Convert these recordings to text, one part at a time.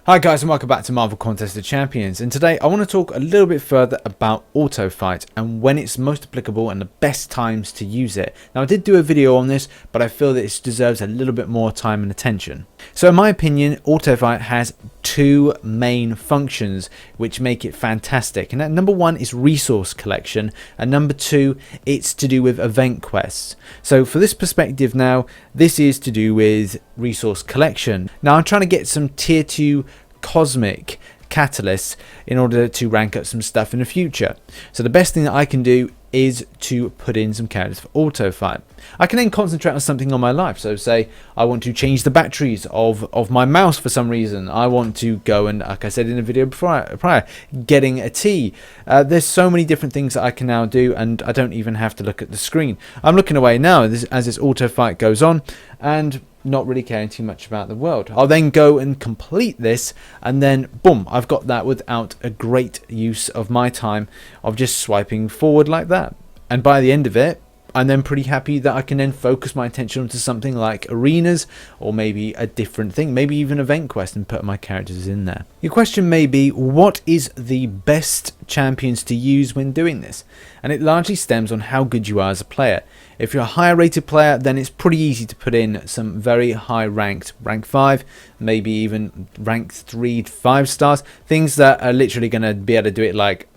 Hi guys and welcome back to Marvel Contest of Champions, and today I want to talk a little bit further about auto fight and when it's most applicable and the best times to use it. Now I did do a video on this, but I feel that it deserves a little bit more time and attention. So in my opinion, auto fight has two main functions which make it fantastic, and that number one is resource collection, and number two, it's to do with event quests. So for this perspective now, this is to do with resource collection. Now I'm trying to get some tier 2 cosmic catalysts in order to rank up some stuff in the future. So the best thing that I can do is to put in some characters for auto fight. I can then concentrate on something on my life. So say I want to change the batteries of my mouse for some reason. I want to go and, like I said in a video prior, getting a tea. There's so many different things that I can now do, and I don't even have to look at the screen. I'm looking away now as this auto fight goes on and not really caring too much about the world. I'll then go and complete this, and then boom, I've got that without a great use of my time of just swiping forward like that. And by the end of it, I'm then pretty happy that I can then focus my attention onto something like arenas, or maybe a different thing, maybe even event quest, and put my characters in there. Your question may be, what is the best champions to use when doing this? And it largely stems on how good you are as a player. If you're a higher rated player, then it's pretty easy to put in some very high ranked, rank 5, maybe even rank 3 to 5 stars, things that are literally going to be able to do it like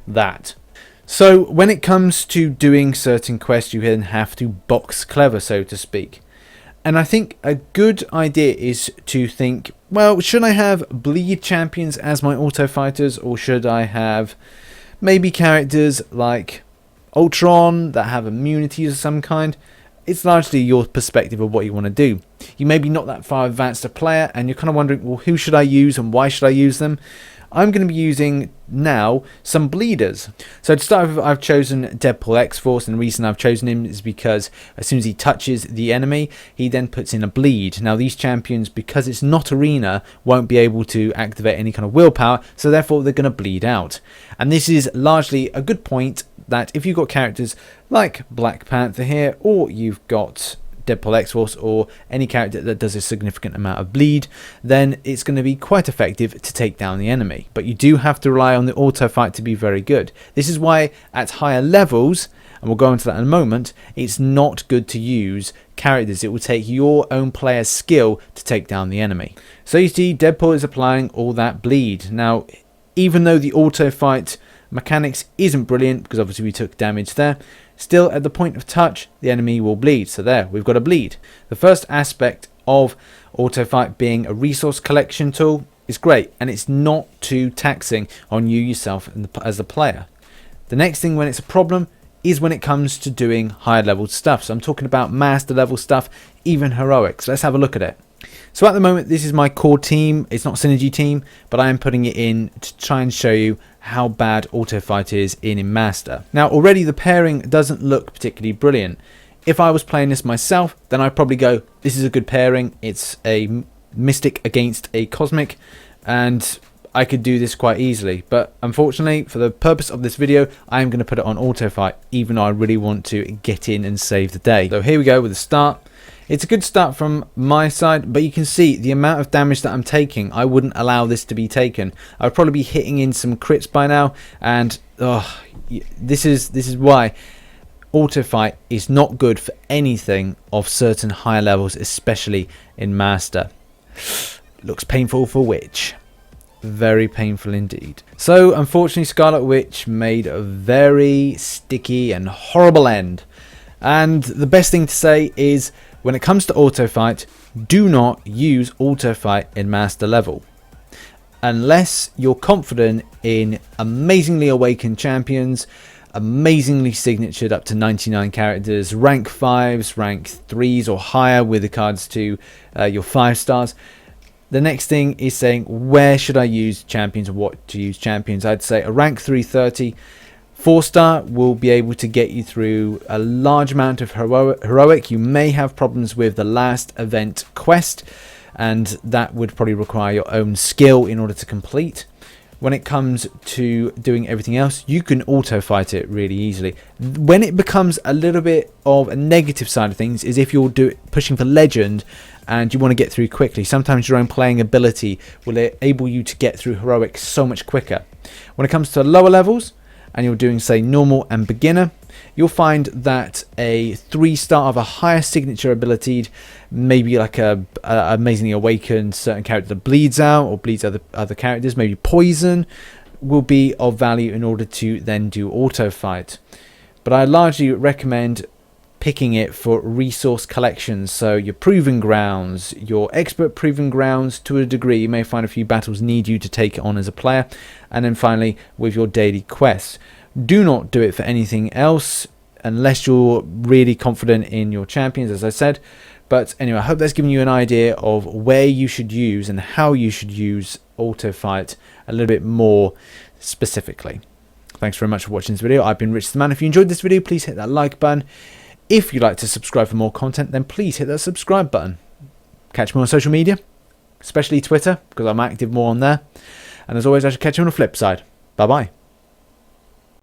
that. So when it comes to doing certain quests, you then have to box clever, so to speak. And I think a good idea is to think, well, should I have bleed champions as my auto fighters, or should I have maybe characters like Ultron that have immunities of some kind? It's largely your perspective of what you want to do. You may be not that far advanced a player, and you're kind of wondering, well, who should I use and why should I use them? I'm going to be using now some bleeders. So to start with, I've chosen Deadpool X-Force, and the reason I've chosen him is because as soon as he touches the enemy, he then puts in a bleed. Now these champions, because it's not arena, won't be able to activate any kind of willpower, so therefore they're going to bleed out. And this is largely a good point that if you've got characters like Black Panther here, or you've got Deadpool X-Force, or any character that does a significant amount of bleed, then it's going to be quite effective to take down the enemy. But you do have to rely on the auto fight to be very good. This is why at higher levels, and we'll go into that in a moment, it's not good to use characters. It will take your own player's skill to take down the enemy. So you see Deadpool is applying all that bleed. Now even though the auto fight mechanics isn't brilliant, because obviously we took damage there, still at the point of touch the enemy will bleed. So there, we've got a bleed. The first aspect of auto fight being a resource collection tool is great, and it's not too taxing on you yourself as a player. The next thing when it's a problem is when it comes to doing higher level stuff. So I'm talking about master level stuff, even heroics. Let's have a look at it. So at the moment, this is my core team. It's not synergy team, but I am putting it in to try and show you how bad auto fight is in master. Now already the pairing doesn't look particularly brilliant. If I was playing this myself, then I'd probably go, this is a good pairing. It's a mystic against a cosmic, and I could do this quite easily. But unfortunately, for the purpose of this video, I am going to put it on auto fight, even though I really want to get in and save the day. So here we go with the start. It's a good start from my side, but you can see the amount of damage that I'm taking. I wouldn't allow this to be taken. I would probably be hitting in some crits by now, and this is why auto fight is not good for anything of certain higher levels, especially in master. Looks painful for Witch. Very painful indeed. So unfortunately, Scarlet Witch made a very sticky and horrible end. And the best thing to say is, when it comes to auto fight, do not use auto fight in master level unless you're confident in amazingly awakened champions, amazingly signatured up to 99 characters, rank 5s, rank 3s or higher with regards to your 5 stars. The next thing is saying, where should I use champions and what to use champions? I'd say a rank 330 4-star will be able to get you through a large amount of heroic. You may have problems with the last event quest, and that would probably require your own skill in order to complete. When it comes to doing everything else, you can auto fight it really easily. When it becomes a little bit of a negative side of things is if you're pushing for legend and you want to get through quickly. Sometimes your own playing ability will enable you to get through heroic so much quicker. When it comes to lower levels, and you're doing, say, normal and beginner, you'll find that a 3-star of a higher signature ability, maybe like a amazingly awakened certain character that bleeds out or bleeds other characters, maybe poison, will be of value in order to then do auto fight. But I largely recommend picking it for resource collections, so your proving grounds, your expert proving grounds. To a degree, you may find a few battles need you to take it on as a player, and then finally with your daily quests. Do not do it for anything else unless you're really confident in your champions, as I said. But anyway, I hope that's given you an idea of where you should use and how you should use auto fight a little bit more specifically. Thanks very much for watching this video. I've been RichTheMan. If you enjoyed this video, please hit that like button. If you'd like to subscribe for more content, then please hit that subscribe button. Catch me on social media, especially Twitter, because I'm active more on there. And as always, I should catch you on the flip side. Bye-bye.